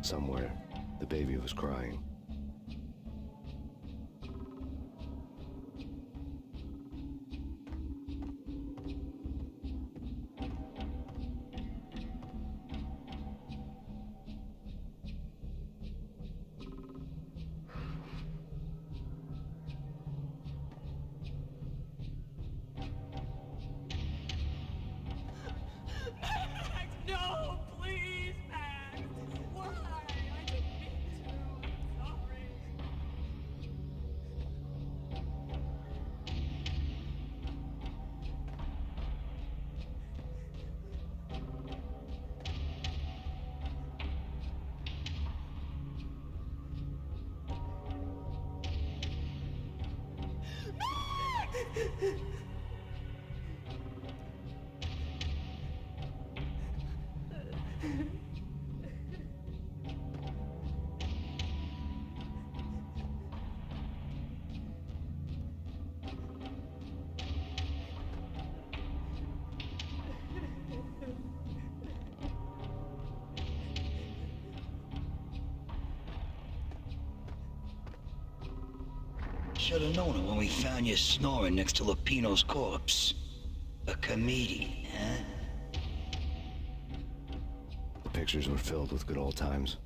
Somewhere, the baby was crying. Max, no, please, Max. Why? I didn't mean to. I'm sorry. Should have known it when we found you snoring next to Lupino's corpse. A comedian, huh? The pictures were filled with good old times.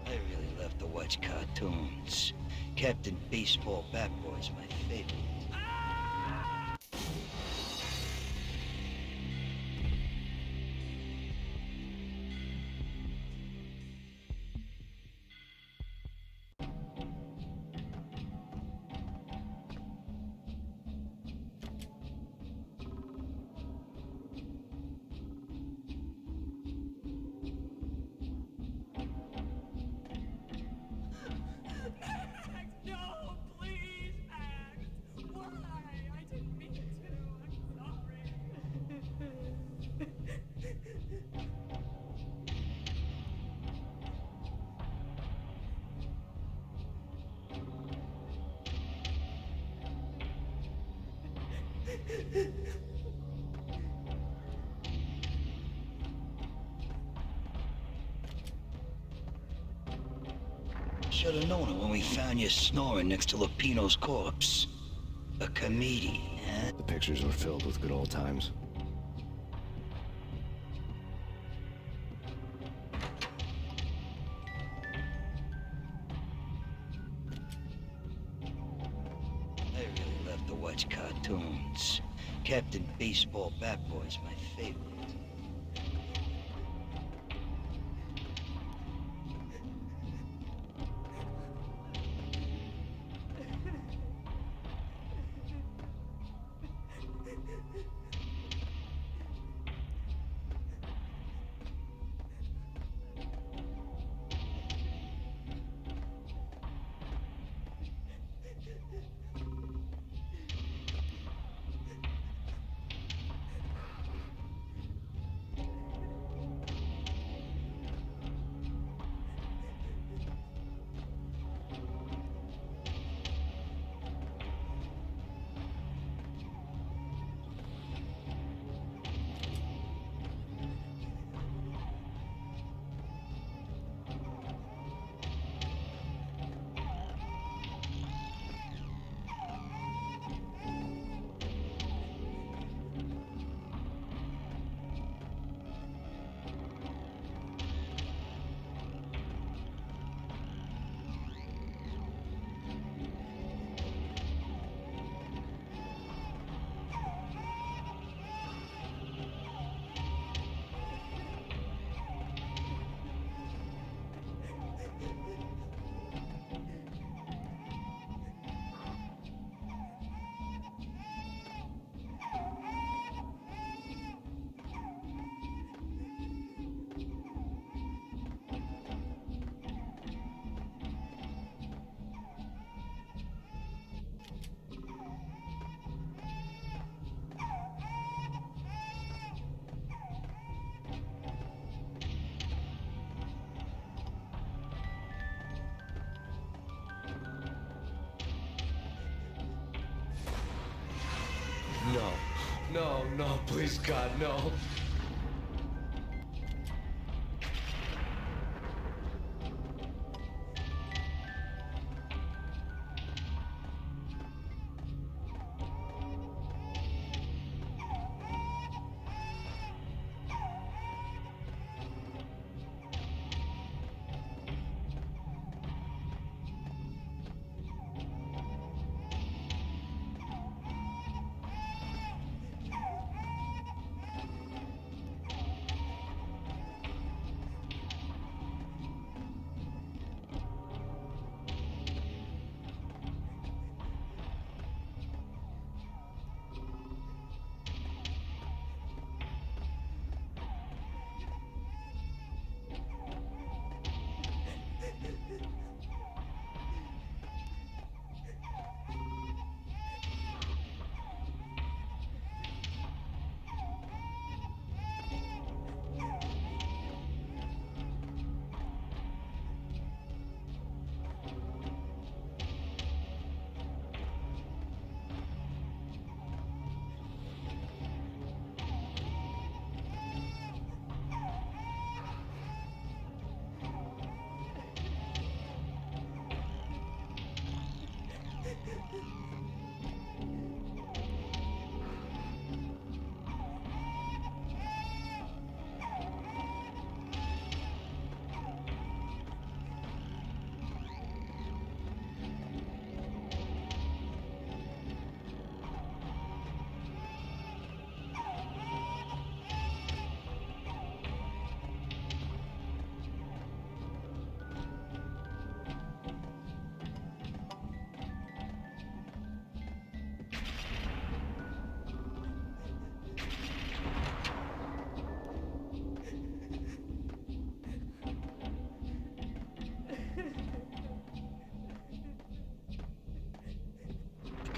I really love to watch cartoons. Captain Baseball Bat Boy's my favorite. Max, no, please, Max. Why? I didn't mean to. I'm sorry. Should have known it when we found you snoring next to Lupino's corpse. A comedian, huh? The pictures were filled with good old times. I really love to watch cartoons. Captain Baseball Bat Boy's my favorite. no, please, God, no.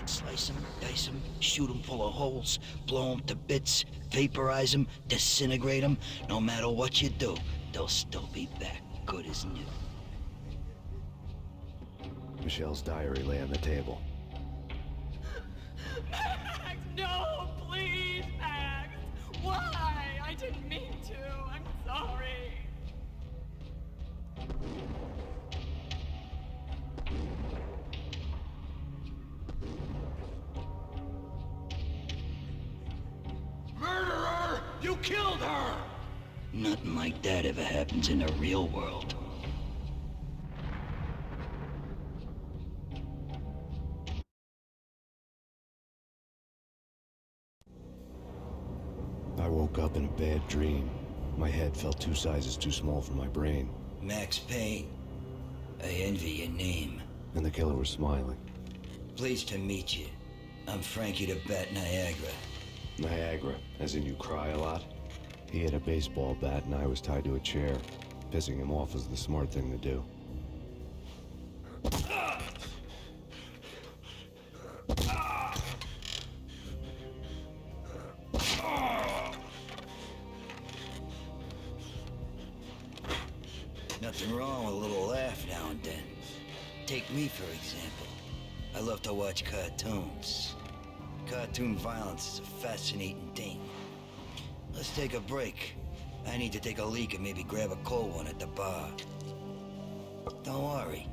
Slice them, dice them, shoot them full of holes, blow them to bits, vaporize them, disintegrate them. No matter what you do, they'll still be back, good as new. Michelle's diary lay on the table. Max, no, please, Max. Why? I didn't mean to. I'm sorry. Murderer! You killed her! Nothing like that ever happens in the real world. I woke up in a bad dream. My head felt 2 sizes too small for my brain, Max Payne. I envy your name. and the killer was smiling. Pleased to meet you. I'm Frankie the Bat Niagara. Niagara, as in you cry a lot? He had a baseball bat and I was tied to a chair. Pissing him off was the smart thing to do. Nothing wrong with a little laugh now and then. Take me, for example. I love to watch cartoons. Cartoon violence is a fascinating thing. Let's take a break. I need to take a leak and maybe grab a cold one at the bar. Don't worry.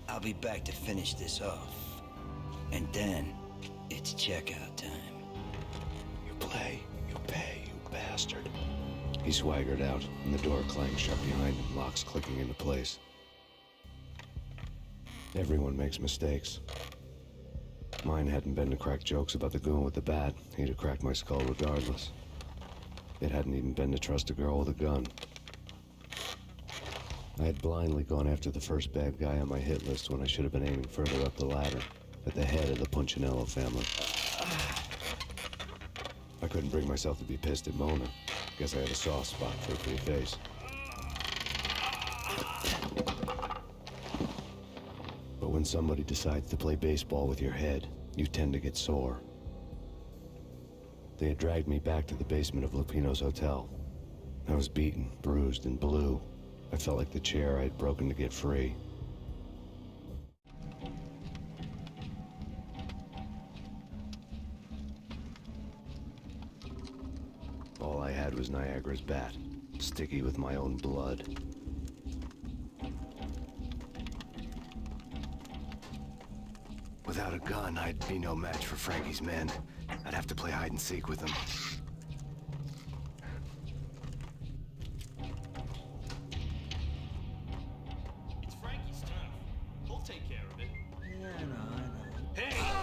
I'll be back to finish this off. And then, it's checkout time. You play, you pay, you bastard. He swaggered out, and the door clanged shut behind him, locks clicking into place. Everyone makes mistakes. Mine hadn't been to crack jokes about the goon with the bat. He'd have cracked my skull regardless. It hadn't even been to trust a girl with a gun. I had blindly gone after the first bad guy on my hit list when I should have been aiming further up the ladder, at the head of the Punchinello family. I couldn't bring myself to be pissed at Mona. Guess I had a soft spot for a pretty face. But when somebody decides to play baseball with your head, you tend to get sore. They had dragged me back to the basement of Lupino's hotel. I was beaten, bruised, and blue. I felt like the chair I had broken to get free. had was Niagara's bat, sticky with my own blood. Without a gun, I'd be no match for Frankie's men. I'd have to play hide and seek with them. It's Frankie's turf. He'll take care of it. Yeah, I know. Hey!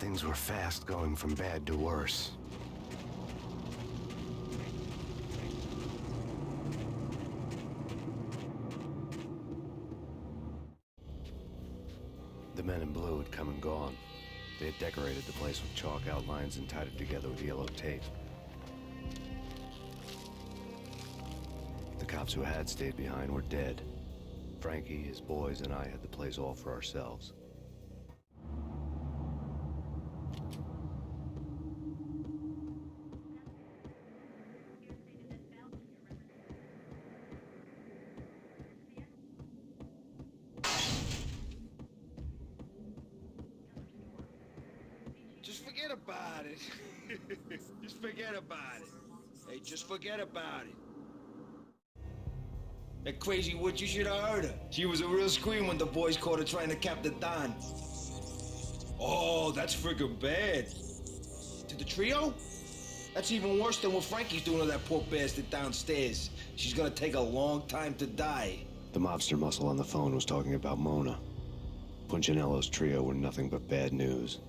Things were fast going from bad to worse. The men in blue had come and gone. They had decorated the place with chalk outlines and tied it together with yellow tape. The cops who had stayed behind were dead. Frankie, his boys, and I had the place all for ourselves. Just forget about it. Just forget about it. Hey, just forget about it. That crazy witch, you should have heard her. She was a real scream when the boys caught her trying to cap the Don. Oh, that's friggin' bad. To the trio? That's even worse than what Frankie's doing to that poor bastard downstairs. She's gonna take a long time to die. The mobster muscle on the phone was talking about Mona. Punchinello's trio were nothing but bad news.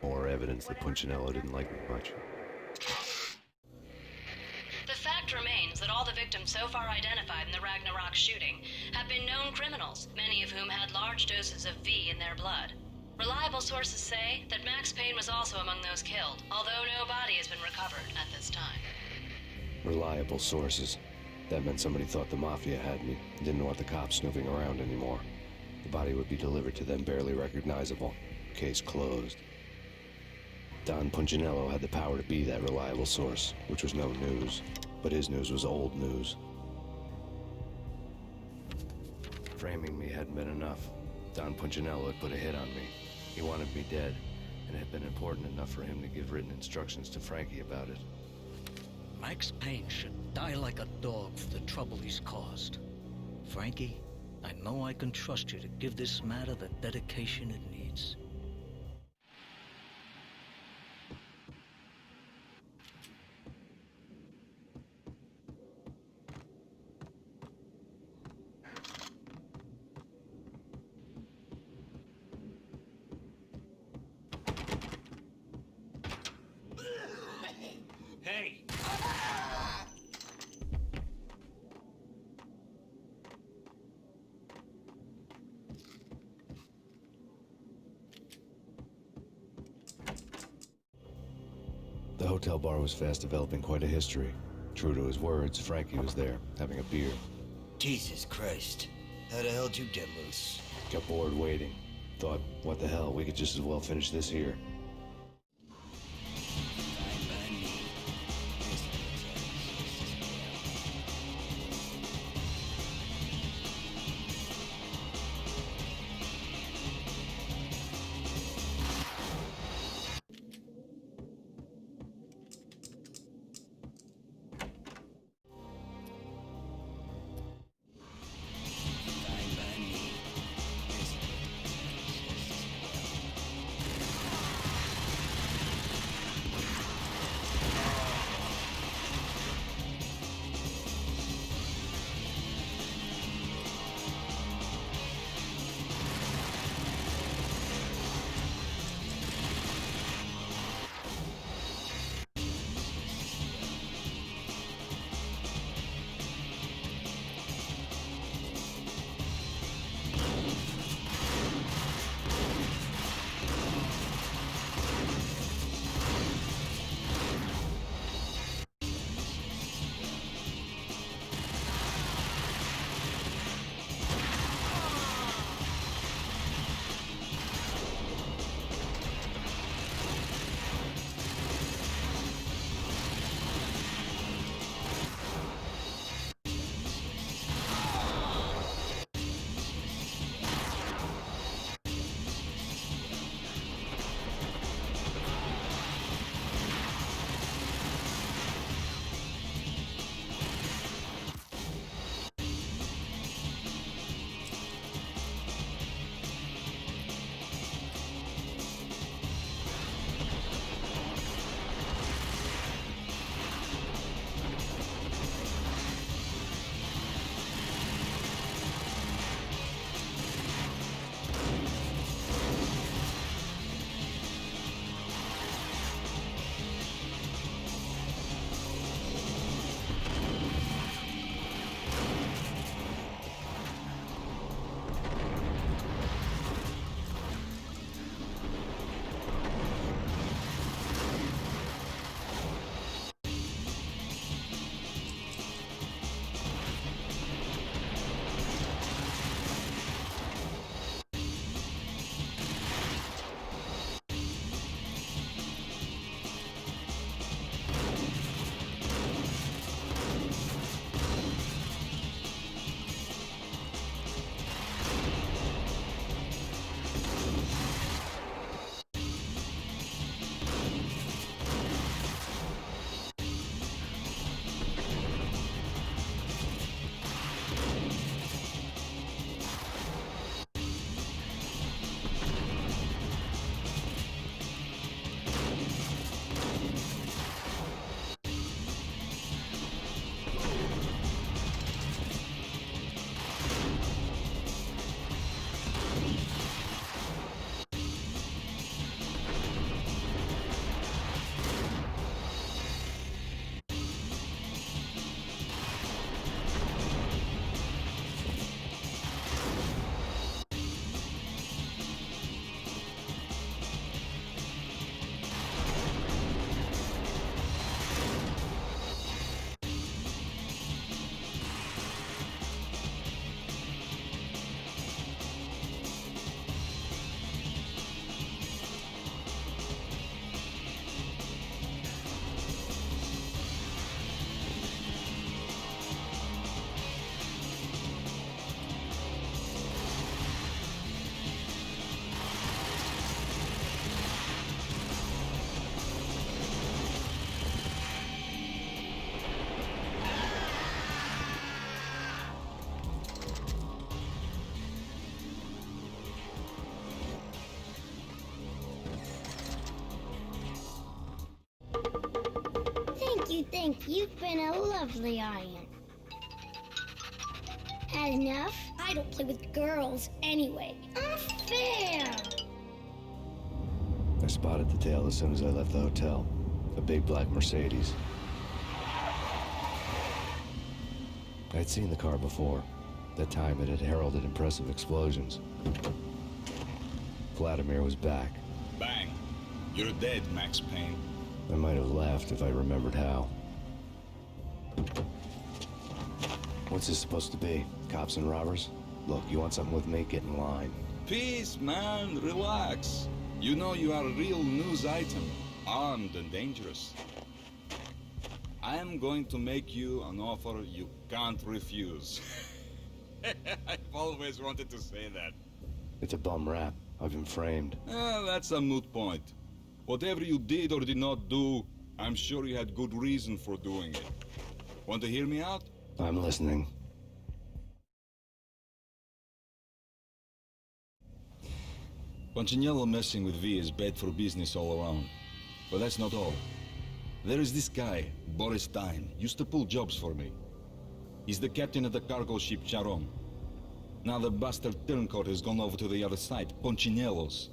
More evidence that Punchinello didn't like me much. The fact remains that all the victims so far identified in the Ragnarok shooting have been known criminals, many of whom had large doses of V in their blood. Reliable sources say that Max Payne was also among those killed, although no body has been recovered at this time. Reliable sources. That meant somebody thought the Mafia had me, didn't want the cops snooping around anymore. The body would be delivered to them barely recognizable. Case closed. Don Punchinello had the power to be that reliable source, which was no news. But his news was old news. Framing me hadn't been enough. Don Punchinello had put a hit on me. He wanted me dead, and it had been important enough for him to give written instructions to Frankie about it. Max Payne should die like a dog for the trouble he's caused. Frankie, I know I can trust you to give this matter the dedication it needs. Hey! The hotel bar was fast developing quite a history. True to his words, Frankie was there, having a beer. Jesus Christ. How the hell did you get loose? Got bored waiting. Thought, what the hell, we could just as well finish this here. you think? You've been a lovely iron. Had enough? I don't play with girls anyway. Unfair! I spotted the tail as soon as I left the hotel. A big black Mercedes. I had seen the car before. That time it had heralded impressive explosions. Vladimir was back. Bang. You're dead, Max Payne. I might have laughed if I remembered how. What's this supposed to be? Cops and robbers? Look, you want something with me? Get in line. Peace, man. Relax. You know you are a real news item. Armed and dangerous. I am going to make you an offer you can't refuse. I've always wanted to say that. It's a bum rap. I've been framed. That's a moot point. Whatever you did or did not do, I'm sure you had good reason for doing it. Want to hear me out? I'm listening. Punchinello messing with V is bad for business all around. But that's not all. There is this guy, Boris Stein, used to pull jobs for me. He's the captain of the cargo ship Charon. Now the bastard turncoat has gone over to the other side, Punchinello's.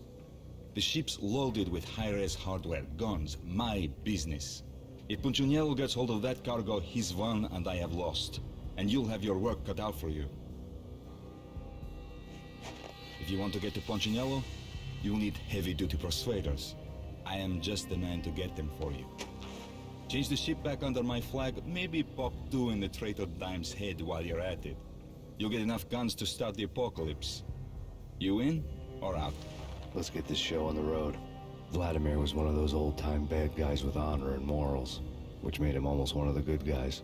The ship's loaded with high-res hardware, guns, my business. If Punchinello gets hold of that cargo, he's won and I have lost. And you'll have your work cut out for you. If you want to get to Punchinello, you'll need heavy-duty persuaders. I am just the man to get them for you. Change the ship back under my flag, maybe pop 2 in the traitor Dime's head while you're at it. You'll get enough guns to start the apocalypse. You in or out? Let's get this show on the road. Vladimir was one of those old-time bad guys with honor and morals, which made him almost one of the good guys.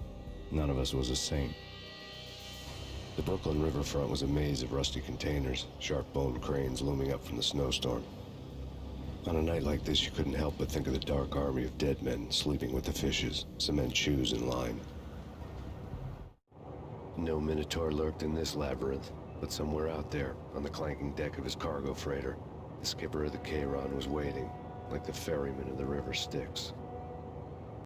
None of us was a saint. The Brooklyn riverfront was a maze of rusty containers, sharp-boned cranes looming up from the snowstorm. On a night like this, you couldn't help but think of the dark army of dead men sleeping with the fishes, cement shoes in line. No Minotaur lurked in this labyrinth, but somewhere out there, on the clanking deck of his cargo freighter, the skipper of the Charon was waiting, like the ferryman of the river Styx.